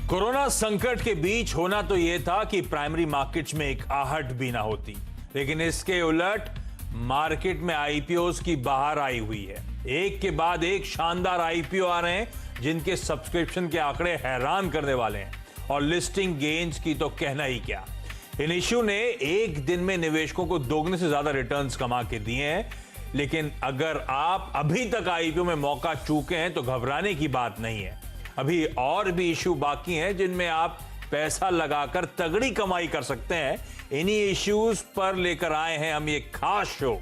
Corona संकट के बीच होना तो यह था कि प्राइमरी मार्केट्स में एक आहट भी ना होती, लेकिन इसके उलट मार्केट में आईपीओस की बहार आई हुई है। एक के बाद एक शानदार आईपीओ आ रहे हैं जिनके सब्सक्रिप्शन के आंकड़े हैरान करने वाले हैं, और लिस्टिंग गेन्स की तो कहना ही क्या। इन इश्यू ने एक दिन में निवेशकों को दोगुने से ज्यादा रिटर्न्स कमा के दिए हैं। लेकिन अगर आप अभी तक आईपीओ में मौका चूके हैं तो घबराने की बात नहीं है। अभी और भी इश्यू बाकी हैं जिनमें आप पैसा लगाकर तगड़ी कमाई कर सकते हैं। इन्हीं इश्यूज पर लेकर आए हैं हम ये खास शो,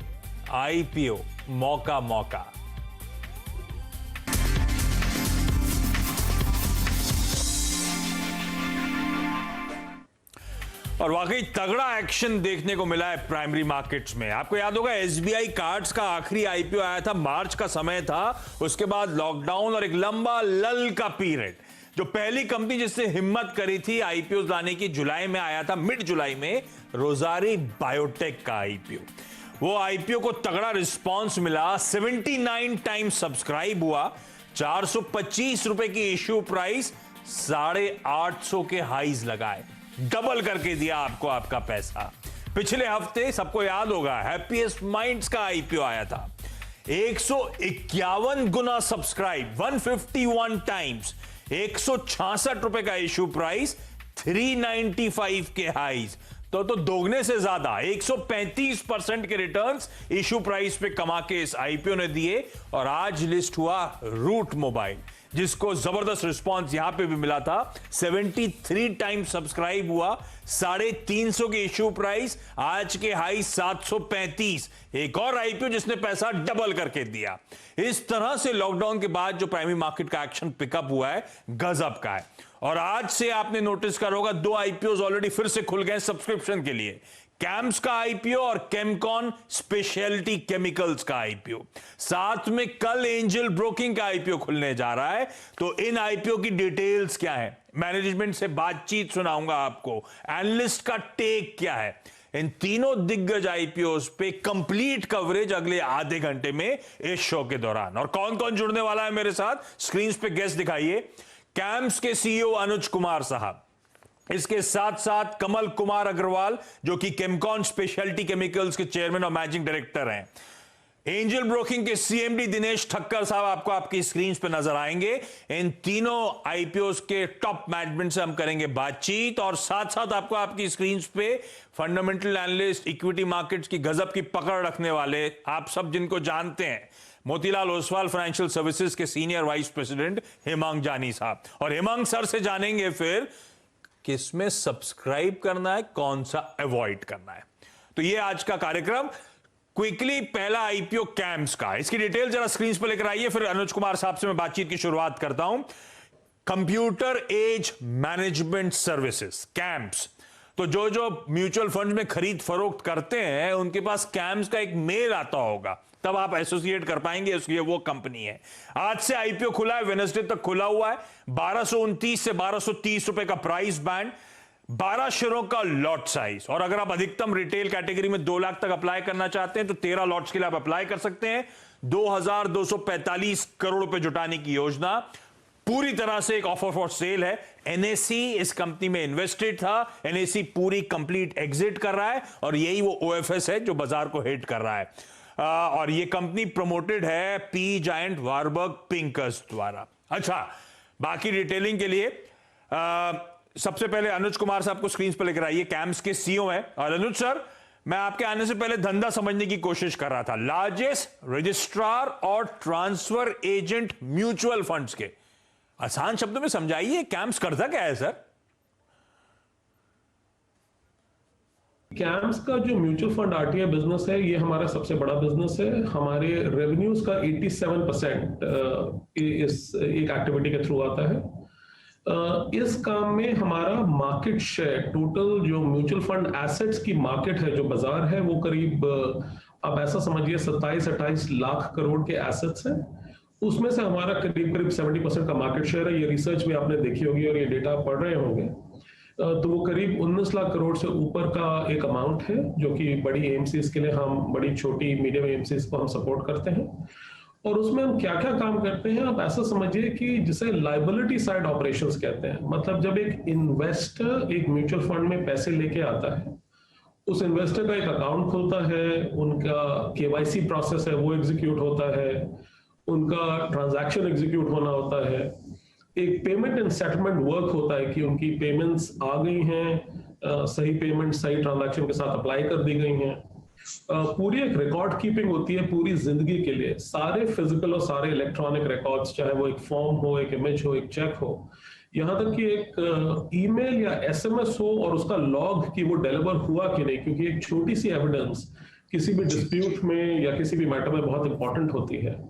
आईपीओ मौका मौका। और वाकई तगड़ा एक्शन देखने को मिला है प्राइमरी मार्केट्स में। आपको याद होगा एसबीआई कार्ड्स का आखिरी आईपीओ आया था, मार्च का समय था। उसके बाद लॉकडाउन और एक लंबा लल का पीरियड। जो पहली कंपनी जिससे हिम्मत करी थी आईपीओ लाने की, जुलाई में आया था, मिड जुलाई में, रोजारी बायोटेक का आईपीओ। वो आईपीओ को तगड़ा रिस्पॉन्स मिला, 79 टाइम्स सब्सक्राइब हुआ, 425 रुपए की इश्यू प्राइस, 850 के हाईज लगाए, डबल करके दिया आपको आपका पैसा। पिछले हफ्ते सबको याद होगा हैप्पीएस्ट माइंड्स का आईपीओ आया था, 151 गुना सब्सक्राइब, 151 टाइम्स, 166 रुपए का इश्यू प्राइस, 395 के हाईज। तो दोगुने से ज्यादा 135% के रिटर्न्स इश्यू प्राइस पे कमा के इस आईपीओ ने दिए। और आज लिस्ट हुआ रूट मोबाइल, जिसको जबरदस्त रिस्पांस यहां पे भी मिला था, 73 टाइम सब्सक्राइब हुआ, 350 की इश्यू प्राइस, आज के हाई 735। एक और आईपीओ जिसने पैसा डबल करके दिया। इस तरह से लॉकडाउन के बाद जो प्राइमरी मार्केट का एक्शन पिकअप हुआ है, गजब का है। और आज से आपने नोटिस करा होगा 2 आईपीओ ऑलरेडी फिर से खुल गए सब्सक्रिप्शन के लिए, कैम्स का आईपीओ और केमकॉन स्पेशलिटी केमिकल्स का आईपीओ। साथ में कल एंजल ब्रोकिंग का आईपीओ खुलने जा रहा है। तो इन आईपीओ की डिटेल्स क्या है, मैनेजमेंट से बातचीत सुनाऊंगा आपको, एनालिस्ट का टेक क्या है। इन तीनों दिग्गज आईपीओस पे कंप्लीट कवरेज अगले आधे घंटे में इस शो के दौरान। और कौन कौन जुड़ने वाला है मेरे साथ, स्क्रीन पे गेस्ट दिखाइए। कैम्स के सीईओ अनुज कुमार साहब, इसके साथ साथ कमल कुमार अग्रवाल जो कि केमकॉन स्पेशलिटी केमिकल्स के चेयरमैन और मैनेजिंग डायरेक्टर हैं। एंजल ब्रोकिंग के सीएमडी दिनेश ठक्कर साहब आपको आपकी स्क्रीन पे नजर आएंगे। इन तीनों आईपीओस के टॉप मैनेजमेंट से हम करेंगे बातचीत। और साथ साथ आपको आपकी स्क्रीन पे फंडामेंटल एनालिस्ट, इक्विटी मार्केट्स की गजब की पकड़ रखने वाले, आप सब जिनको जानते हैं, मोतीलाल ओसवाल फाइनेंशियल सर्विसेज के सीनियर वाइस प्रेसिडेंट हेमांग जानी साहब। और हेमांग सर से जानेंगे फिर किसमें सब्सक्राइब करना है, कौन सा अवॉइड करना है। तो ये आज का कार्यक्रम। क्विकली पहला आईपीओ कैम्स का, इसकी डिटेल जरा स्क्रीन पर लेकर आइए, फिर अनुज कुमार साहब से मैं बातचीत की शुरुआत करता हूं। Computer age management services, CAMS. तो जो म्यूचुअल फंड में खरीद फरोख्त करते हैं उनके पास कैम्स का एक मेल आता होगा, तब आप एसोसिएट कर पाएंगे ये वो कंपनी है। आज से आईपीओ खुला है, वेडनेसडे तक खुला हुआ है, 1229 से 1230 रुपए का प्राइस बैंड, 12 शेयरों का लॉट साइज। और अगर आप अधिकतम रिटेल कैटेगरी में 2 लाख तक अप्लाई करना चाहते हैं तो 13 लॉट्स के लिए आप अप्लाई कर सकते हैं। 2245 करोड़ रुपए जुटाने की योजना पूरी तरह से एक ऑफर फॉर सेल है। एनएससी इस कंपनी में इन्वेस्टेड था, एनएससी पूरी कंप्लीट एग्जिट कर रहा है, और यही वो ओएफएस है जो बाजार को हिट कर रहा है। और ये कंपनी प्रमोटेड है पी जायंट वारबर्ग पिंकर्स द्वारा। अच्छा, बाकी डिटेलिंग के लिए सबसे पहले अनुज कुमार साहब को स्क्रीन पर लेकर आइए, कैम्स के सीईओ है। और अनुज सर, मैं आपके आने से पहले धंधा समझने की कोशिश कर रहा था। लार्जेस्ट रजिस्ट्रार और ट्रांसफर एजेंट म्यूचुअल फंड्स के, आसान शब्दों में समझाइए कैम्स करता क्या है सर? कैम्स का जो म्यूचुअल फंड आरटीआई बिजनेस है, ये हमारा सबसे बड़ा बिजनेस है। हमारे रेवेन्यूज का 87% इस एक एक्टिविटी के थ्रू आता है। इस काम में हमारा मार्केट शेयर, टोटल जो म्यूचुअल फंड एसेट्स की मार्केट है, जो बाजार है, वो करीब आप ऐसा समझिए 27-28 लाख करोड़ के एसेट्स हैं। उसमें से हमारा करीब 70% का मार्केट शेयर है। ये रिसर्च भी आपने देखी होगी और ये डेटा पढ़ रहे होंगे। तो वो करीब 19 लाख करोड़ से ऊपर का एक अमाउंट है, जो कि बड़ी एएमसीज के लिए हम, बड़ी छोटी मीडियम एएमसीज को हम सपोर्ट करते हैं। और उसमें हम क्या क्या काम करते हैं, आप ऐसा समझिए कि जिसे लाइबिलिटी साइड ऑपरेशंस कहते हैं। मतलब जब एक इन्वेस्टर एक म्यूचुअल फंड में पैसे लेके आता है, उस इन्वेस्टर का एक अकाउंट खुलता है, उनका केवाईसी प्रोसेस है वो एग्जीक्यूट होता है, उनका ट्रांजैक्शन एग्जीक्यूट होना होता है, एक पेमेंट एंड सेटलमेंट वर्क होता है कि उनकी पेमेंट्स आ गई हैं, सही पेमेंट सही ट्रांजैक्शन के साथ अप्लाई कर दी गई हैं। पूरी एक रिकॉर्ड कीपिंग होती है पूरी जिंदगी के लिए, सारे फिजिकल और सारे इलेक्ट्रॉनिक रिकॉर्ड्स, चाहे वो एक फॉर्म हो, एक इमेज हो, एक चेक हो, यहां तक कि एक ईमेल या एसएमएस हो और उसका लॉग कि वो डिलीवर हुआ कि नहीं, क्योंकि एक छोटी सी एविडेंस किसी भी डिस्प्यूट में या किसी भी मैटर में बहुत इंपॉर्टेंट होती है।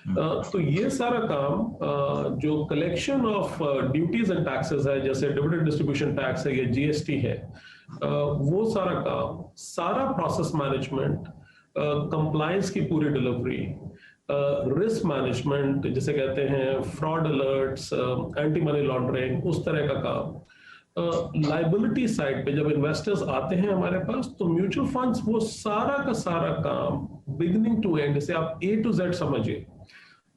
तो ये सारा काम जो collection of duties and taxes है, जैसे डिविडेंड डिस्ट्रीब्यूशन टैक्स है या जीएसटी है, वो सारा काम, सारा प्रोसेस मैनेजमेंट, कंप्लायंस की पूरी डिलीवरी, रिस्क मैनेजमेंट जिसे कहते हैं, fraud alerts, anti money laundering, उस तरह का काम। लाइबिलिटी साइड पे जब इन्वेस्टर्स आते हैं हमारे पास, तो म्यूचुअल फंड्स वो सारा का सारा काम बिगिनिंग टू एंड, जैसे आप ए टू जेड समझिए,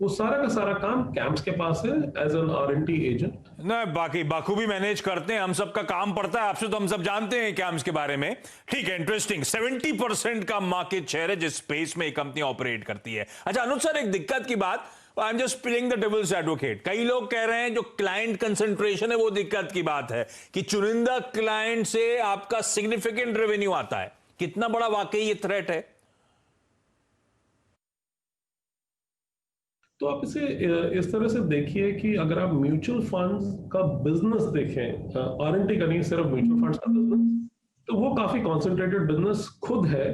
वो सारा का सारा काम कैम्स के पास है एज एन R&D एजेंट। ना बाकी बाखूबी मैनेज करते हैं, हम सबका काम पड़ता है, आपसे तो हम सब जानते हैं कैम्स के बारे में। ठीक है, इंटरेस्टिंग। 70% का मार्केट शेयर है जिस स्पेस में कंपनी ऑपरेट करती है। अच्छा अनुज सर, एक दिक्कत की बात, I am just playing the devil's advocate. कई लोग कह रहे हैं जो क्लाइंट कंसंट्रेशन है वो दिक्कत की बात है, कि चुनिंदा क्लाइंट से आपका सिग्निफिकेंट रेवेन्यू आता है। कितना बड़ा वाकई ये थ्रेट है? तो आप इसे इस तरह से देखिए कि अगर आप म्यूचुअल फंड्स का बिजनेस देखें, R&D का नहीं, सिर्फ म्यूचुअल फंड्स का बिजनेस, तो वो काफी कॉन्सेंट्रेटेड बिजनेस खुद है।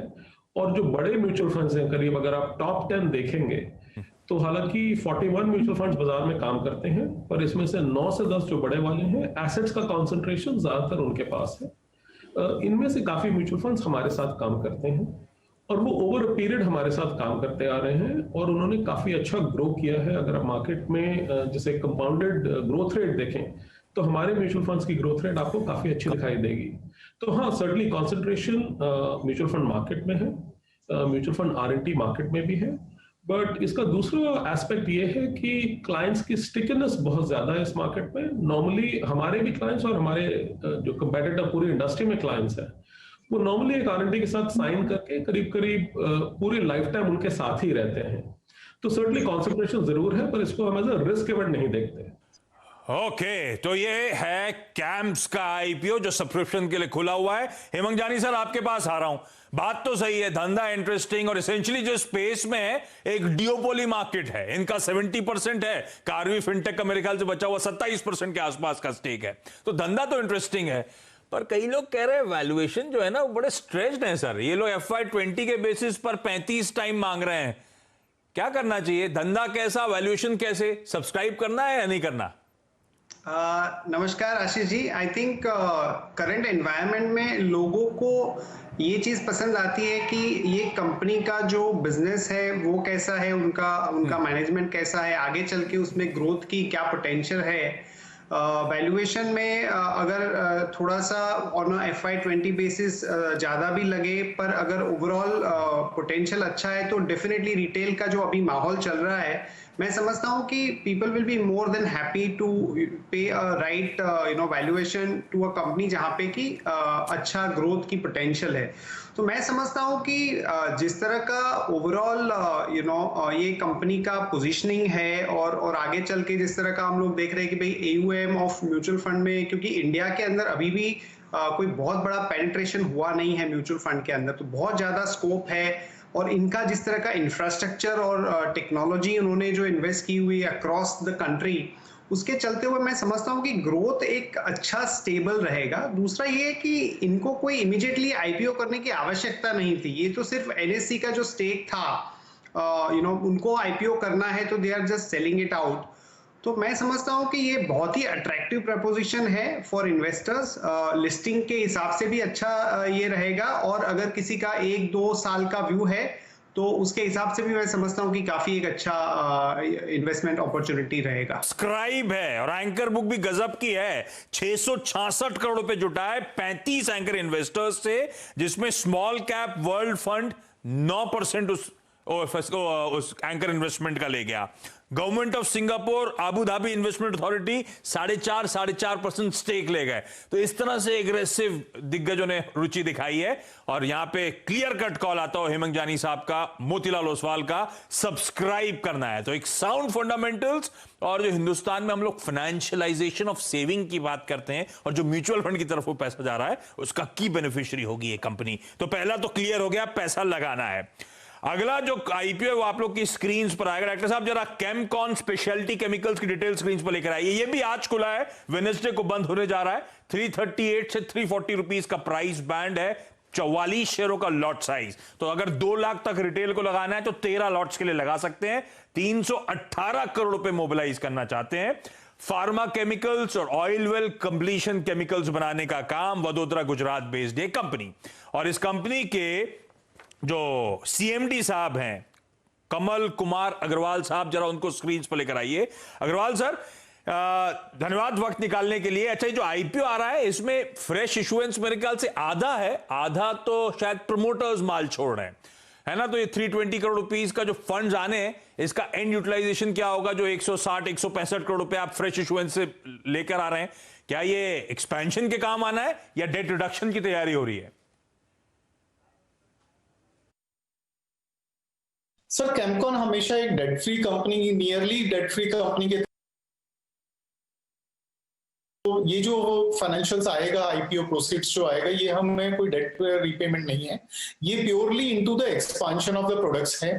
और जो बड़े म्यूचुअल फंड्स हैं, करीब अगर आप टॉप 10 देखेंगे, तो हालांकि 41 म्यूचुअल फंड्स बाजार में काम करते हैं, पर इसमें से 9 से 10 जो बड़े वाले हैं, एसेट्स का कॉन्सेंट्रेशन ज्यादातर उनके पास है। इनमें से काफी म्यूचुअल फंड्स हमारे साथ काम करते हैं और वो ओवर अ पीरियड हमारे साथ काम करते आ रहे हैं, और उन्होंने काफी अच्छा ग्रो किया है। अगर आप मार्केट में जैसे कंपाउंडेड ग्रोथ रेट देखें, तो हमारे म्यूचुअल फंड्स की ग्रोथ रेट आपको काफी अच्छी दिखाई देगी। तो हाँ, certainly concentration mutual fund market में है, म्यूचुअल फंड R&D मार्केट में भी है, बट इसका दूसरा एस्पेक्ट ये है कि क्लाइंट्स की स्टिकनेस बहुत ज्यादा है इस मार्केट में। नॉर्मली हमारे भी क्लाइंट्स और हमारे जो कंपेटिटर पूरी इंडस्ट्री में क्लाइंट्स हैं, वो नॉर्मली एक R&D के साथ साइन करके करीब करीब पूरी लाइफ टाइम उनके साथ ही रहते हैं। तो सर्टनली कॉन्सेंट्रेशन जरूर है, पर इसको हम एज अ रिस्क इवेंट नहीं देखते। ओके, तो ये है कैम्स का आईपीओ जो सब्सक्रिप्शन के लिए खुला हुआ है। हेमंत जानी सर, आपके पास आ रहा हूं। बात तो सही है, धंधा इंटरेस्टिंग, और एसेंशियली जो स्पेस में है एक डियोपोली मार्केट है। इनका 70% है, कार्वी फिनटेक का मेरे ख्याल से बचा हुआ 27% के आसपास का स्टेक है। तो धंधा तो इंटरेस्टिंग है, पर कई लोग कह रहे हैं वैल्यूएशन जो है ना वो बड़े स्ट्रेच्ड है सर। ये लोग FY20 के बेसिस पर 35 टाइम मांग रहे हैं। क्या करना चाहिए? धंधा कैसा, वैल्यूएशन कैसे? सब्सक्राइब करना है या नहीं करना? नमस्कार Ashish ji. I think current environment में लोगों को ये चीज पसंद आती है कि ये कंपनी का जो बिजनेस है वो कैसा है, उनका मैनेजमेंट कैसा है, आगे चल के उसमें ग्रोथ की क्या पोटेंशियल है। वैल्यूएशन में अगर थोड़ा सा ऑन FY20 बेसिस ज्यादा भी लगे, पर अगर ओवरऑल पोटेंशियल अच्छा है, तो डेफिनेटली रिटेल का जो अभी माहौल चल रहा है, मैं समझता हूँ कि people will be more than happy to pay a right valuation to a company जहाँ पे कि अच्छा ग्रोथ की पोटेंशियल है। तो मैं समझता हूँ कि जिस तरह का ओवरऑल ये कंपनी का पोजीशनिंग है, और आगे चल के जिस तरह का हम लोग देख रहे हैं कि भाई AUM ऑफ म्यूचुअल फंड में, क्योंकि इंडिया के अंदर अभी भी कोई बहुत बड़ा पेनिट्रेशन हुआ नहीं है म्यूचुअल फंड के अंदर, तो बहुत ज्यादा स्कोप है। और इनका जिस तरह का इंफ्रास्ट्रक्चर और टेक्नोलॉजी उन्होंने जो इन्वेस्ट की हुई है अक्रॉस द कंट्री, उसके चलते हुए मैं समझता हूँ कि ग्रोथ एक अच्छा स्टेबल रहेगा। दूसरा ये है कि इनको कोई इमीडिएटली IPO करने की आवश्यकता नहीं थी। ये तो सिर्फ NSE का जो स्टेक था, उनको IPO करना है तो they are just selling it out. तो मैं समझता हूँ कि ये बहुत ही अट्रैक्टिव प्रपोजिशन है फॉर इन्वेस्टर्स। लिस्टिंग के हिसाब से भी अच्छा ये रहेगा, और अगर किसी का 1-2 साल का व्यू है तो उसके हिसाब से भी मैं समझता हूँ कि काफी एक अच्छा इन्वेस्टमेंट अपॉर्चुनिटी रहेगा। सब्सक्राइब है और एंकर बुक भी गजब की है। 666 करोड़ रुपए जुटा है 35 एंकर इन्वेस्टर्स से, जिसमें स्मॉल कैप वर्ल्ड फंड 9% उस उस एंकर इन्वेस्टमेंट का ले गया। Government of Singapore Abu Dhabi Investment Authority 4.5% stake ले गए। तो इस तरह से एग्रेसिव दिग्गजों ने रुचि दिखाई है और यहां पे क्लियर कट कॉल आता हो हेमंत जानी साहब का, मोतीलाल ओसवाल का, सब्सक्राइब करना है। तो एक साउंड फंडामेंटल्स और जो हिंदुस्तान में हम लोग फाइनेंशियलाइजेशन ऑफ सेविंग की बात करते हैं और जो म्यूचुअल फंड की तरफ वो पैसा जा रहा है उसका की बेनिफिशियरी होगी ये कंपनी। तो पहला तो क्लियर हो गया, पैसा लगाना है। अगला जो आईपीओ है वो आप लोग की स्क्रीन पर आएगा। डॉक्टर साहब जरा केमकॉन स्पेशलिटी केमिकल्स की डिटेल स्क्रीन पर लेकर आइए। ये भी आज खुला है, वेडनेसडे को बंद होने जा रहा है। 338 से 340 रुपीस का प्राइस बैंड है, 44 शेयरों का लॉट साइज। तो अगर 2 लाख तक रिटेल को लगाना है तो 13 लॉट्स के लिए लगा सकते हैं। 318 करोड़ रुपए मोबिलाइज करना चाहते हैं। फार्मा केमिकल्स और ऑयल वेल कंप्लीशन केमिकल्स बनाने का काम, वडोदरा गुजरात बेस्ड एक कंपनी। और इस कंपनी के जो सीएमडी साहब हैं कमल कुमार अग्रवाल साहब, जरा उनको स्क्रीन पर लेकर आइए। अग्रवाल सर, धन्यवाद वक्त निकालने के लिए। अच्छा, ये जो आईपीओ आ रहा है इसमें फ्रेश इशुएंस मेरे ख्याल से आधा है, आधा तो शायद प्रमोटर्स माल छोड़ रहे हैं, है ना। तो ये 320 करोड़ रुपीस का जो फंड्स आने हैं, इसका एंड यूटिलाइजेशन क्या होगा? जो 160-165 करोड़ रुपए आप फ्रेश इशुएंस से लेकर आ रहे हैं, क्या ये एक्सपेंशन के काम आना है या डेट रिडक्शन की तैयारी हो रही है? सर, केमकॉन हमेशा एक debt free company, nearly debt free company के, तो ये जो फाइनेंशियल्स आएगा, आईपीओ प्रोसीड्स जो आएगा, ये हमें कोई डेट रीपेमेंट नहीं है। ये purely into the expansion of the products है।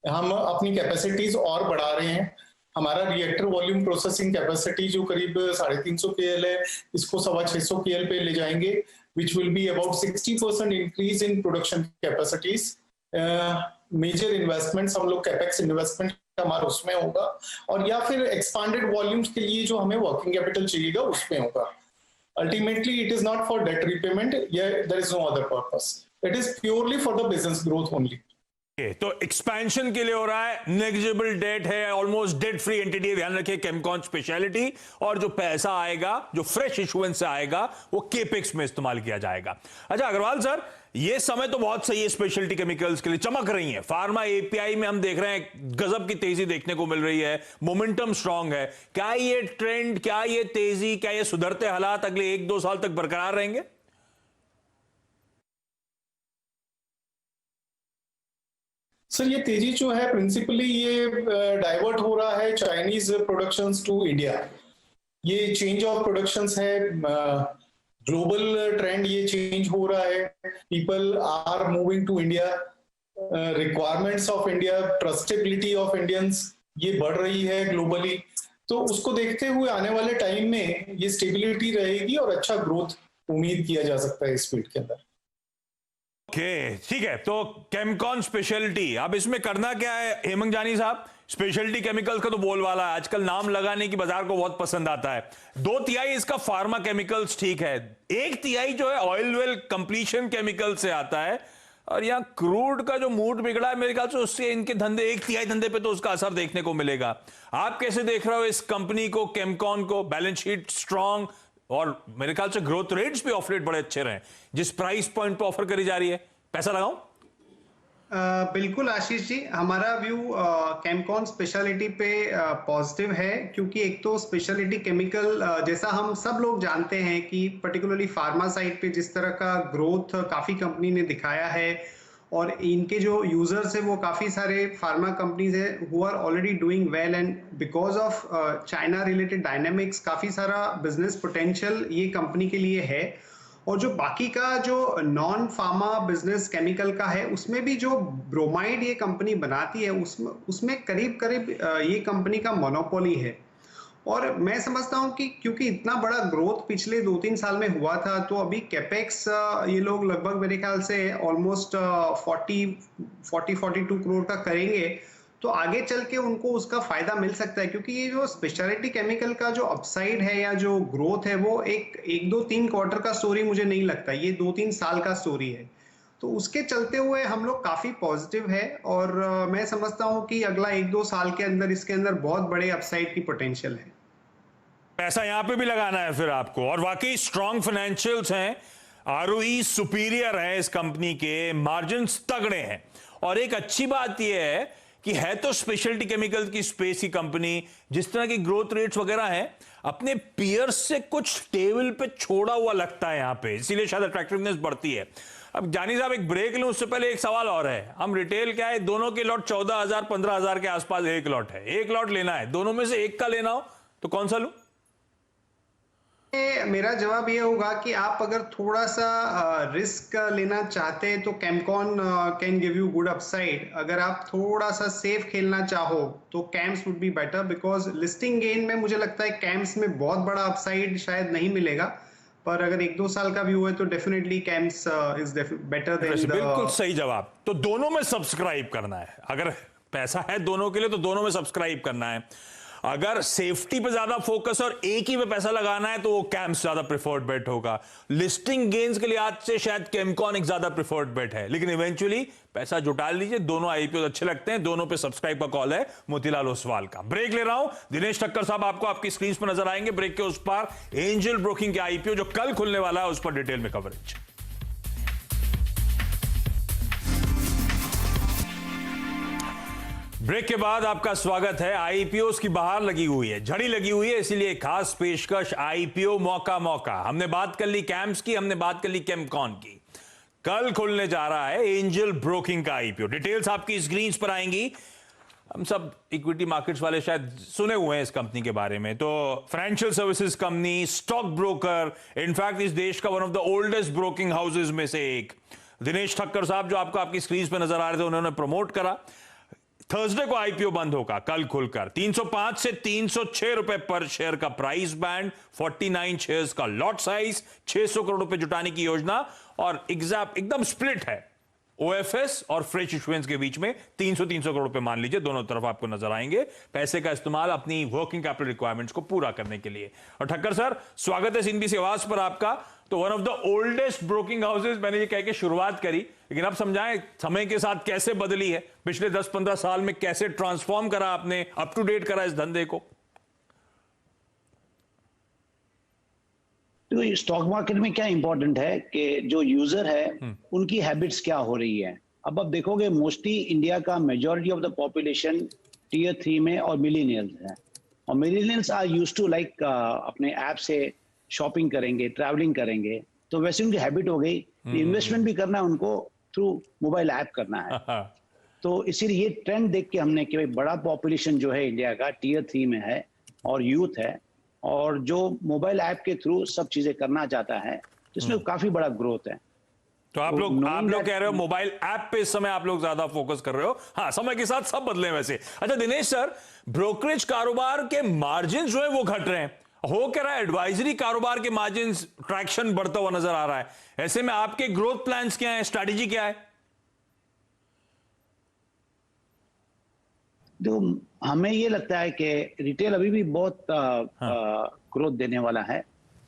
हम अपनी कैपेसिटीज और बढ़ा रहे हैं। हमारा रिएक्टर वॉल्यूम प्रोसेसिंग कैपेसिटी जो करीब 350 KL है, इसको 650 KL पे ले जाएंगे, which will be about 60% increase in production capacities. Major investments हम लोग कैपेक्स इन्वेस्टमेंट हमारा उसमें होगा, और या फिर एक्सपांडेड वॉल्यूम्स के लिए जो हमें वर्किंग कैपिटल चाहिएगा उसमें होगा। Ultimately it is not for debt repayment, there is no other purpose, it is purely for the business growth only. तो एक्सपेंशन के लिए हो रहा है, नेग्लिजिबल डेट है, ऑलमोस्ट डेट फ्री एंटिटी। ध्यान रखिए केमकॉन स्पेशलिटी, और जो पैसा आएगा, जो फ्रेश इशुएंस से आएगा, वो केपेक्स में इस्तेमाल किया जाएगा। अच्छा अग्रवाल सर, ये समय तो बहुत सही है स्पेशलिटी केमिकल्स के लिए, चमक रही है। फार्मा एपीआई में हम देख रहे हैं गजब की तेजी देखने को मिल रही है, मोमेंटम स्ट्रांग है। क्या ये ट्रेंड, क्या ये तेजी, क्या ये सुधरते हालात अगले 1-2 साल तक बरकरार रहेंगे? सर, ये तेजी जो है प्रिंसिपली ये डाइवर्ट हो रहा है चाइनीज प्रोडक्शंस टू इंडिया। ये चेंज ऑफ प्रोडक्शंस है, ग्लोबल ट्रेंड ये चेंज हो रहा है। People are moving to India, requirements of India, trustability of Indians ये बढ़ रही है ग्लोबली। तो उसको देखते हुए आने वाले टाइम में ये स्टेबिलिटी रहेगी और अच्छा ग्रोथ उम्मीद किया जा सकता है इस फील्ड के अंदर। ओके, ठीक है। तो केमकॉन स्पेशलिटी, अब इसमें करना क्या है हेमंत जानी साहब? स्पेशलिटी केमिकल्स का तो बोलबाला है आजकल, नाम लगाने की बाजार को बहुत पसंद आता है। 2/3 इसका फार्मा केमिकल्स ठीक है, 1/3 जो है ऑयल वेल कंप्लीशन केमिकल से आता है। और यहां क्रूड का जो मूड बिगड़ा है मेरे ख्याल से, उससे इनके धंधे 1/3 धंधे पे तो उसका असर देखने को मिलेगा। आप कैसे देख रहे हो इस कंपनी को, केमकॉन को? बैलेंस शीट स्ट्रांग और मेरे ख्याल से ग्रोथ रेट्स भी ऑफ लेट बड़े अच्छे रहे। जिस प्राइस पॉइंट पे ऑफर करी जा रही है, पैसा लगाऊं? बिल्कुल आशीष जी, हमारा व्यू केमकॉन स्पेशलिटी पे पॉजिटिव है, क्योंकि एक तो स्पेशलिटी केमिकल जैसा हम सब लोग जानते हैं कि पर्टिकुलरली फार्मा साइड पे जिस तरह का ग्रोथ काफ़ी कंपनी ने दिखाया है, और इनके जो यूजर्स है वो काफ़ी सारे फार्मा कंपनीज है who are already doing well, and because of China related dynamics काफ़ी सारा बिजनेस पोटेंशियल ये कंपनी के लिए है। और जो बाकी का जो नॉन फार्मा बिजनेस केमिकल का है, उसमें भी जो ब्रोमाइड ये कंपनी बनाती है उसमें करीब करीब ये कंपनी का मोनोपोली है। और मैं समझता हूँ कि क्योंकि इतना बड़ा ग्रोथ पिछले 2-3 साल में हुआ था, तो अभी कैपेक्स ये लोग लगभग मेरे ख्याल से ऑलमोस्ट 40-42 करोड़ का करेंगे, तो आगे चल के उनको उसका फायदा मिल सकता है। क्योंकि ये जो स्पेशलिटी केमिकल का जो अपसाइड है या जो ग्रोथ है, वो एक 2-3 क्वार्टर का स्टोरी मुझे नहीं लगता, ये 2-3 साल का स्टोरी है। तो उसके चलते हुए हम लोग काफी पॉजिटिव है, और मैं समझता हूँ कि अगला 1-2 साल के अंदर इसके अंदर बहुत बड़े अपसाइड की पोटेंशियल है। पैसा यहां पे भी लगाना है फिर आपको, और वाकई स्ट्रॉन्ग फाइनेंशियल्स हैं, आरओई सुपीरियर है इस कंपनी के, मार्जिन्स तगड़े हैं, और एक अच्छी बात यह है कि है तो स्पेशलिटी केमिकल की स्पेस की कंपनी, जिस तरह की ग्रोथ रेट्स वगैरह हैं अपने पीयर्स से कुछ टेबल पे छोड़ा हुआ लगता है यहां पे, इसीलिए शायद अट्रैक्टिवनेस बढ़ती है। अब जानी साहब एक ब्रेक लूं, उससे पहले एक सवाल और है। हम रिटेल क्या है, दोनों के लॉट 14,000 15,000 के आसपास एक लॉट है, एक लॉट लेना है, दोनों में से एक का लेना हो तो कौन सा लूं? मेरा जवाब ये होगा कि आप अगर थोड़ा सा रिस्क लेना चाहते हैं तो Camcon can give you good upside. अगर आप थोड़ा सा सेफ खेलना चाहो तो CAMS would be better, because listing gain में मुझे लगता है कैम्स में बहुत बड़ा अपसाइड शायद नहीं मिलेगा, पर अगर 1-2 साल का व्यू है तो definitely camps is better than. बिल्कुल सही जवाब। तो दोनों में सब्सक्राइब करना है, अगर पैसा है दोनों के लिए तो दोनों में सब्सक्राइब करना है। अगर सेफ्टी पे ज्यादा फोकस और एक ही पे पैसा लगाना है तो वो कैम्स ज्यादा प्रिफर्ड बेट होगा। लिस्टिंग गेन्स के लिए आज से शायद कैमकॉन एक ज्यादा प्रिफर्ड बेट है, लेकिन इवेंचुअली पैसा जुटा लीजिए। दोनों आईपीओ अच्छे लगते हैं, दोनों पे सब्सक्राइब का कॉल है मोतीलाल ओसवाल का। ब्रेक ले रहा हूं, दिनेश ठक्कर साहब आपको आपकी स्क्रीन पर नजर आएंगे। ब्रेक के उस पार एंजल ब्रोकिंग के आईपीओ जो कल खुलने वाला है उस पर डिटेल में कवरेज। ब्रेक के बाद आपका स्वागत है। आईपीओ की बहार लगी हुई है, झड़ी लगी हुई है, इसीलिए खास पेशकश आईपीओ मौका मौका। हमने बात कर ली कैम्स की, हमने बात कर ली कैमकॉन की। कल खुलने जा रहा है एंजल ब्रोकिंग का आईपीओ। डिटेल्स आपकी स्क्रीन पर आएंगी। हम सब इक्विटी मार्केट्स वाले शायद सुने हुए हैं इस कंपनी के बारे में। तो financial services company, stock broker, in fact इस देश का one of the oldest broking houses में से एक। दिनेश ठक्कर साहब जो आपको आपकी स्क्रीन पर नजर आ रहे थे, उन्होंने प्रमोट करा। थर्सडे को आईपीओ बंद होगा, कल खुलकर 305 से 306 रुपए पर शेयर का प्राइस बैंड, 49 शेयर्स का लॉट साइज, 600 करोड़ रुपए जुटाने की योजना और एकदम स्प्लिट है ओएफएस और फ्रेश इश्यूएंस के बीच में। 300 करोड़ रुपए मान लीजिए, दोनों तरफ आपको नजर आएंगे। पैसे का इस्तेमाल अपनी वर्किंग कैपिटल रिक्वायरमेंट्स को पूरा करने के लिए। और ठक्कर सर, स्वागत है सीएनबीसी आवाज पर आपका। तो one of the oldest broking houses, मैंने ये कह के शुरुआत करी, लेकिन अब समझाएं समय के साथ कैसे बदली है, पिछले 10-15 साल में कैसे ट्रांसफॉर्म करा आपने, अप टू डेट करा इस धंधे को। तो स्टॉक मार्केट में क्या इंपॉर्टेंट है कि जो यूजर है उनकी हैबिट्स क्या हो रही है। अब आप देखोगे मोस्टली इंडिया का majority of the population tier 3 में और मिलेनियल्स है, और millennials are used to like अपने ऐप से शॉपिंग करेंगे, ट्रैवलिंग करेंगे, तो वैसे उनकी हैबिट हो गई। इन्वेस्टमेंट भी करना है उनको थ्रू मोबाइल ऐप करना है। तो इसीलिए ये ट्रेंड देख के हमने कि भाई बड़ा पॉपुलेशन जो है इंडिया का टियर 3 में है और यूथ है, और जो मोबाइल ऐप के थ्रू सब चीजें करना चाहता है, तो इसमें काफी बड़ा ग्रोथ है। तो आप लोग कह रहे हो मोबाइल ऐप पे इस समय आप लोग ज्यादा फोकस कर रहे हो। हाँ, समय के साथ सब बदले वैसे। अच्छा दिनेश सर, ब्रोकरेज कारोबार के मार्जिन जो है वो घट रहे हैं, हो क्या रहा है? एडवाइजरी कारोबार के मार्जिन ट्रैक्शन बढ़ता हुआ नजर आ रहा है। ऐसे में आपके ग्रोथ प्लान्स क्या है, स्ट्रैटेजी क्या है? तो हमें ये लगता है कि रिटेल अभी भी बहुत ग्रोथ देने वाला है।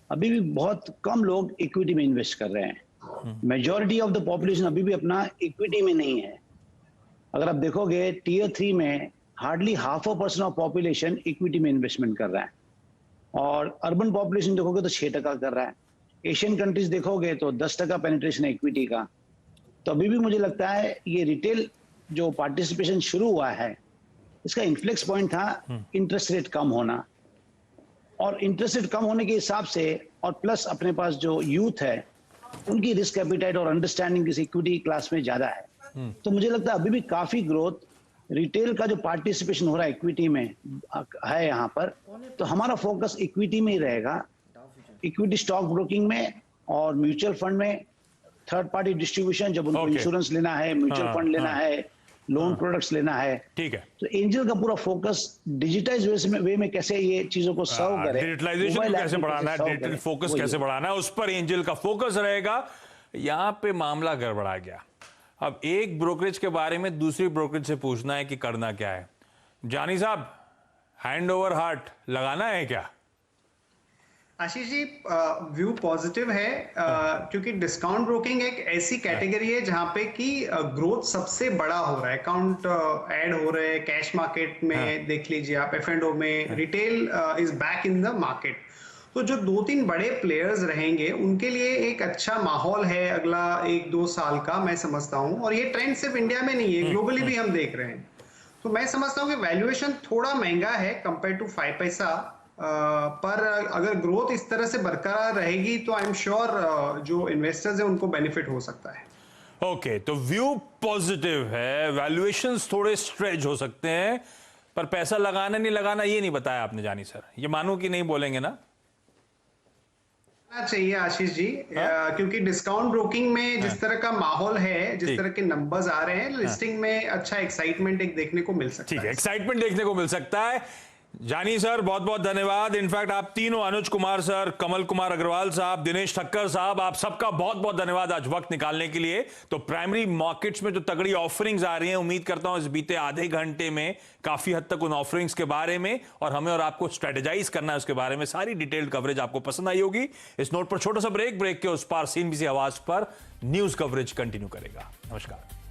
अभी भी बहुत कम लोग इक्विटी में इन्वेस्ट कर रहे हैं। मेजॉरिटी ऑफ द पॉपुलेशन अभी भी अपना इक्विटी में नहीं है। अगर आप देखोगे टियर 3 में हार्डली 0.5% ऑफ पॉपुलेशन इक्विटी में इन्वेस्टमेंट कर रहा है, और अर्बन पॉपुलेशन देखोगे तो 6% कर रहा है। एशियन कंट्रीज देखोगे तो 10% पेनिट्रेशन है इक्विटी का। तो अभी भी मुझे लगता है ये रिटेल जो पार्टिसिपेशन शुरू हुआ है, इसका इन्फ्लेक्स पॉइंट था इंटरेस्ट रेट कम होना, और इंटरेस्ट रेट कम होने के हिसाब से, और प्लस अपने पास जो यूथ है उनकी रिस्क एपिटाइट और अंडरस्टैंडिंग इस इक्विटी क्लास में ज्यादा है। तो मुझे लगता है अभी भी काफी ग्रोथ रिटेल का जो पार्टिसिपेशन हो रहा है इक्विटी में है यहाँ पर। तो हमारा फोकस इक्विटी में ही रहेगा, इक्विटी स्टॉक ब्रोकिंग में और म्यूचुअल फंड में, थर्ड पार्टी डिस्ट्रीब्यूशन, जब उनको इंश्योरेंस लेना है, म्यूचुअल फंड लेना है, लोन प्रोडक्ट्स लेना है। ठीक है। तो एंजल का पूरा फोकस डिजिटाइज वे में कैसे ये चीजों को सर्व करे, डिजिटलाइजेशन को कैसे बढ़ाना है, डिजिटल फोकस कैसे बढ़ाना है, उस पर एंजल का फोकस रहेगा। यहां पे मामला गड़बड़ा गया। अब एक ब्रोकरेज के बारे में दूसरी ब्रोकरेज से पूछना है कि करना क्या है। जानी साहब, हैंड ओवर हार्ट लगाना है क्या? आशीष जी, व्यू पॉजिटिव है, क्योंकि डिस्काउंट ब्रोकिंग एक ऐसी कैटेगरी है जहां पे कि ग्रोथ सबसे बड़ा हो रहा है। अकाउंट ऐड हो रहे हैं कैश मार्केट में, देख लीजिए आप, F&O में, retail is back in the market. तो जो 2-3 बड़े प्लेयर्स रहेंगे उनके लिए एक अच्छा माहौल है अगला 1-2 साल का, मैं समझता हूं। और ये ट्रेंड सिर्फ इंडिया में नहीं है, ग्लोबली भी हम देख रहे हैं। तो मैं समझता हूं कि वैल्यूएशन थोड़ा महंगा है कंपेयर टू 5 पैसा, पर अगर ग्रोथ इस तरह से बरकरार रहेगी तो आई एम श्योर जो इन्वेस्टर्स हैं उनको बेनिफिट हो सकता है। ओके, तो व्यू पॉजिटिव है, वैल्यूएशंस थोड़े स्ट्रेच हो सकते हैं, पर पैसा लगाना नहीं लगाना ये नहीं बताया आपने जानी सर। ये मानो कि नहीं बोलेंगे ना चाहिए आशीष जी, क्योंकि डिस्काउंट ब्रोकिंग में जिस तरह का माहौल है, जिस तरह के नंबर्स आ रहे हैं, लिस्टिंग में अच्छा एक्साइटमेंट एक देखने को मिल सकता है। ठीक है, एक्साइटमेंट देखने को मिल सकता है। जानी सर बहुत बहुत धन्यवाद। इनफैक्ट आप तीनों, अनुज कुमार सर, कमल कुमार अग्रवाल साहब, दिनेश ठक्कर साहब, आप सबका बहुत बहुत धन्यवाद आज वक्त निकालने के लिए। तो प्राइमरी मार्केट्स में जो तगड़ी ऑफरिंग्स आ रही हैं, उम्मीद करता हूं इस बीते आधे घंटे में काफी हद तक उन ऑफरिंग्स के बारे में और हमें और आपको स्ट्रेटेजाइज करना है उसके बारे में सारी डिटेल्ड कवरेज आपको पसंद आई होगी। इस नोट पर छोटा सा ब्रेक के उस पार CNBC आवाज पर न्यूज कवरेज कंटिन्यू करेगा। नमस्कार।